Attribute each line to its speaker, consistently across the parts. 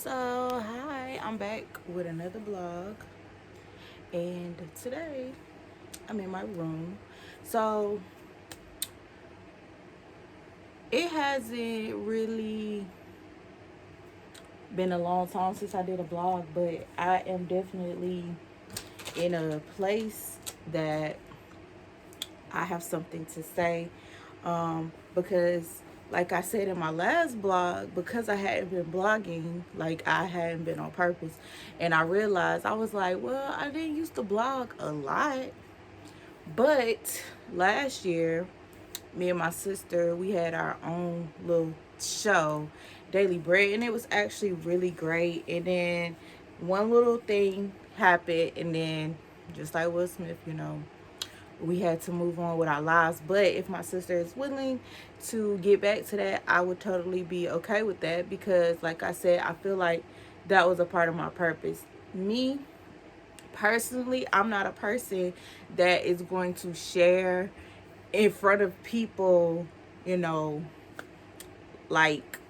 Speaker 1: So, hi, I'm back with another vlog, and today I'm in my room. So, it hasn't really been a long time since I did a vlog, but I am definitely in a place that I have something to say because like I said in my last blog, because I hadn't been blogging, like I hadn't been on purpose, and I realized I was like, well, I didn't used to blog a lot, but last year me and my sister, we had our own little show, Daily Bread, and it was actually really great. And then one little thing happened, and then just like Will Smith, we had to move on with our lives. But if my sister is willing to get back to that, I would totally be okay with that because, like I said, I feel like that was a part of my purpose. Me personally, I'm not a person that is going to share in front of people, you know, like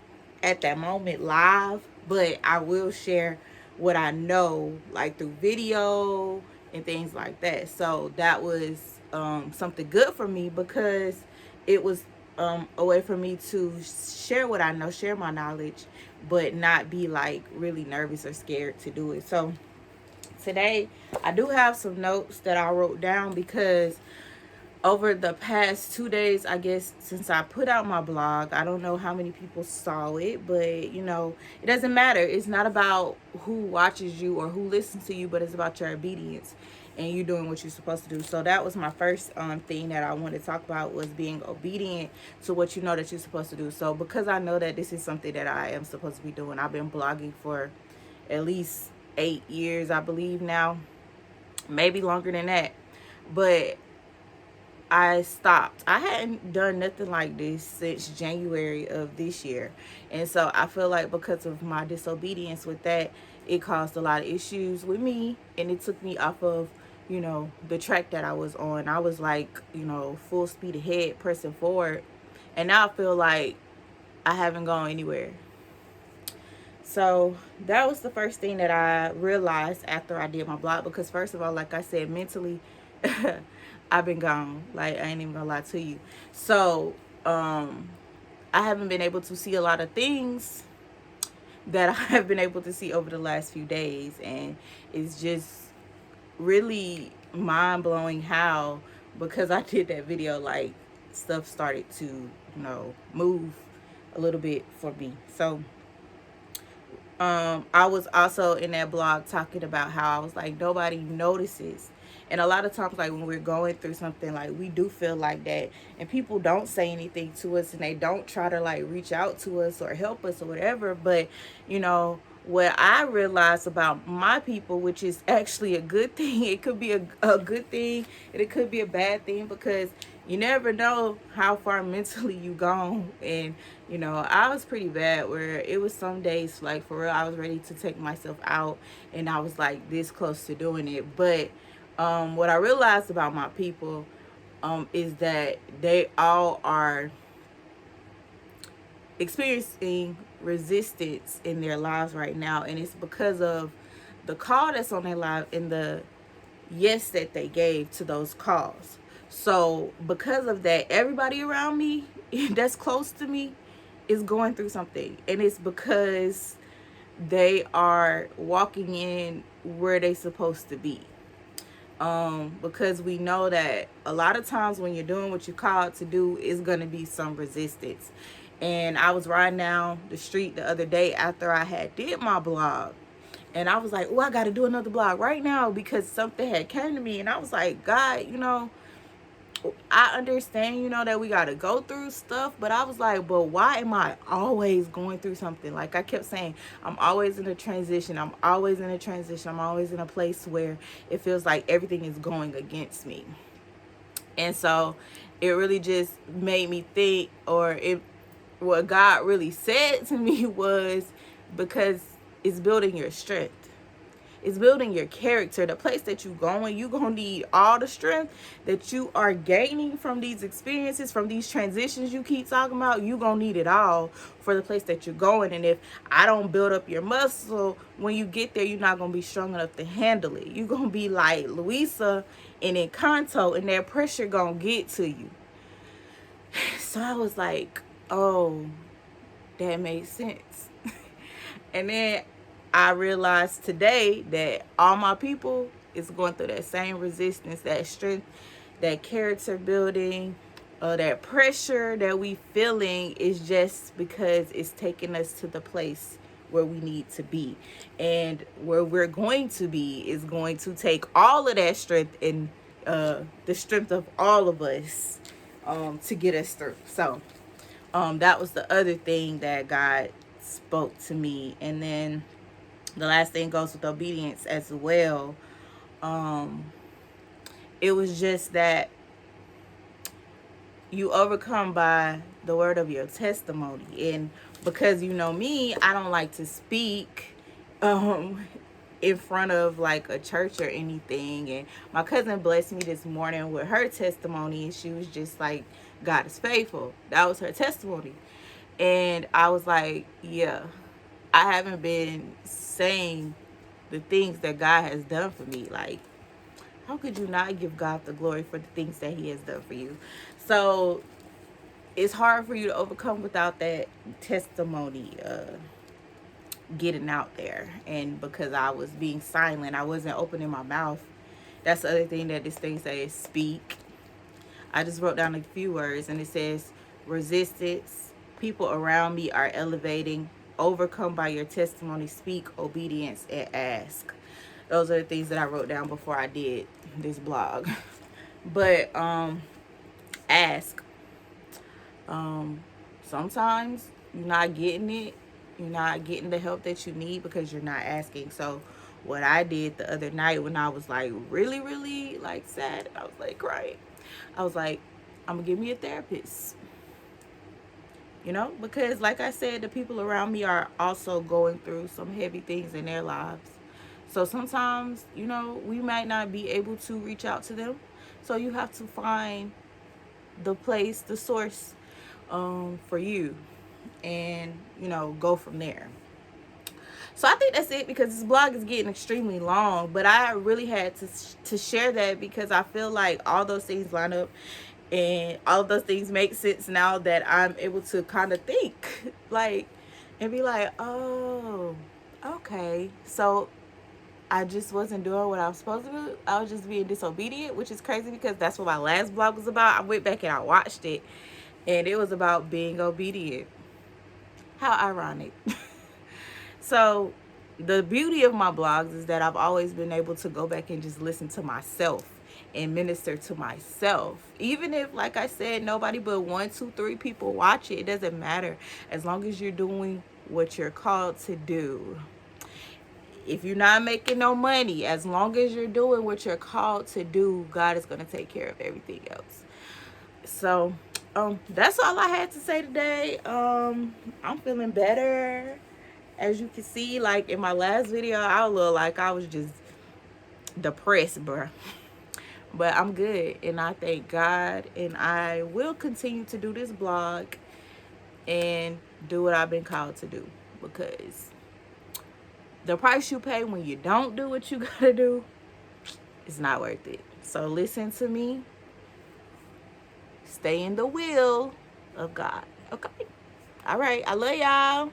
Speaker 1: at that moment live, but I will share what I know, like through video and things like that. So that was something good for me because it was a way for me to share what I know, share my knowledge, but not be like really nervous or scared to do it. So today I do have some notes that I wrote down because over the past 2 days, I guess, since I put out my blog, I don't know how many people saw it, but it doesn't matter. It's not about who watches you or who listens to you, but it's about your obedience and you doing what you're supposed to do. So that was my first thing that I wanted to talk about, was being obedient to what you know that you're supposed to do. So because I know that this is something that I am supposed to be doing, I've been blogging for at least 8 years, I believe now, maybe longer than that. But I stopped. I hadn't done nothing like this since January of this year. And so I feel like because of my disobedience with that, it caused a lot of issues with me and it took me off of, the track that I was on. I was like, full speed ahead, pressing forward. And now I feel like I haven't gone anywhere. So that was the first thing that I realized after I did my blog because first of all, like I said, mentally I've been gone. Like I ain't even gonna lie to you. So I haven't been able to see a lot of things that I have been able to see over the last few days, and it's just really mind blowing how, because I did that video, like stuff started to move a little bit for me. So I was also in that blog talking about how I was like, nobody notices. And a lot of times, like when we're going through something, like we do feel like that, and people don't say anything to us, and they don't try to like reach out to us or help us or whatever. But what I realized about my people, which is actually a good thing, it could be a good thing and it could be a bad thing because you never know how far mentally you gone. And I was pretty bad where it was some days, like for real, I was ready to take myself out, and I was like this close to doing it. But what I realized about my people is that they all are experiencing resistance in their lives right now, and it's because of the call that's on their life and the yes that they gave to those calls. So because of that, everybody around me that's close to me is going through something, and it's because they are walking in where they supposed to be. Because we know that a lot of times when you're doing what you're called to do, is going to be some resistance. And I was riding down the street the other day after I had did my blog, and I was like, oh, I got to do another blog right now because something had came to me, and I was like, God, I understand, that we got to go through stuff, but I was like, but why am I always going through something? Like I kept saying, I'm always in a transition. I'm always in a transition. I'm always in a place where it feels like everything is going against me. And so it really just made me think, what God really said to me was, because it's building your strength. It's building your character. The place that you're going, you're going to need all the strength that you are gaining from these experiences, from these transitions you keep talking about. You're going to need it all for the place that you're going. And if I don't build up your muscle, when you get there, you're not going to be strong enough to handle it. You're going to be like Louisa and Encanto, and that pressure going to get to you. So I was like, oh, that made sense. And then I realized today that all my people is going through that same resistance, that strength, that character building, that pressure that we feeling is just because it's taking us to the place where we need to be. And where we're going to be is going to take all of that strength and the strength of all of us to get us through. So that was the other thing that God spoke to me. And then the last thing goes with obedience as well. It was just that you overcome by the word of your testimony. And because you know me, I don't like to speak in front of like a church or anything. And my cousin blessed me this morning with her testimony, and she was just like, God is faithful. That was her testimony. And I was like, yeah, I haven't been saying the things that God has done for me. Like, how could you not give God the glory for the things that he has done for you? So it's hard for you to overcome without that testimony getting out there. And because I was being silent, I wasn't opening my mouth. That's the other thing that this thing says, speak. I just wrote down a few words, and it says resistance. People around me are elevating. Overcome by your testimony. Speak, obedience, and ask. Those are the things that I wrote down before I did this blog. But ask. Sometimes you're not getting it. You're not getting the help that you need because you're not asking. So what I did the other night when I was like really, really like sad, I was like crying. I was like, I'm gonna give me a therapist. You know, because like I said, the people around me are also going through some heavy things in their lives. So sometimes, you know, we might not be able to reach out to them. So you have to find the place, the source for you, and, you know, go from there. So I think that's it, because this blog is getting extremely long, but I really had to share that because I feel like all those things line up, and all of those things make sense now that I'm able to kind of think like and be like, oh, okay, so I just wasn't doing what I was supposed to do. I was just being disobedient, which is crazy because that's what my last blog was about. I went back and I watched it, and it was about being obedient. How ironic. So the beauty of my blogs is that I've always been able to go back and just listen to myself and minister to myself. Even if, like I said, nobody but 1, 2, 3 people watch it, it doesn't matter. As long as you're doing what you're called to do. If you're not making no money, as long as you're doing what you're called to do, God is going to take care of everything else. So that's all I had to say today. I'm feeling better. As you can see, like in my last video, I look like I was just depressed, bro. But I'm good, and I thank God, and I will continue to do this blog and do what I've been called to do, because the price you pay when you don't do what you gotta do is not worth it. So listen to me. Stay in the will of God. Okay? All right. I love y'all.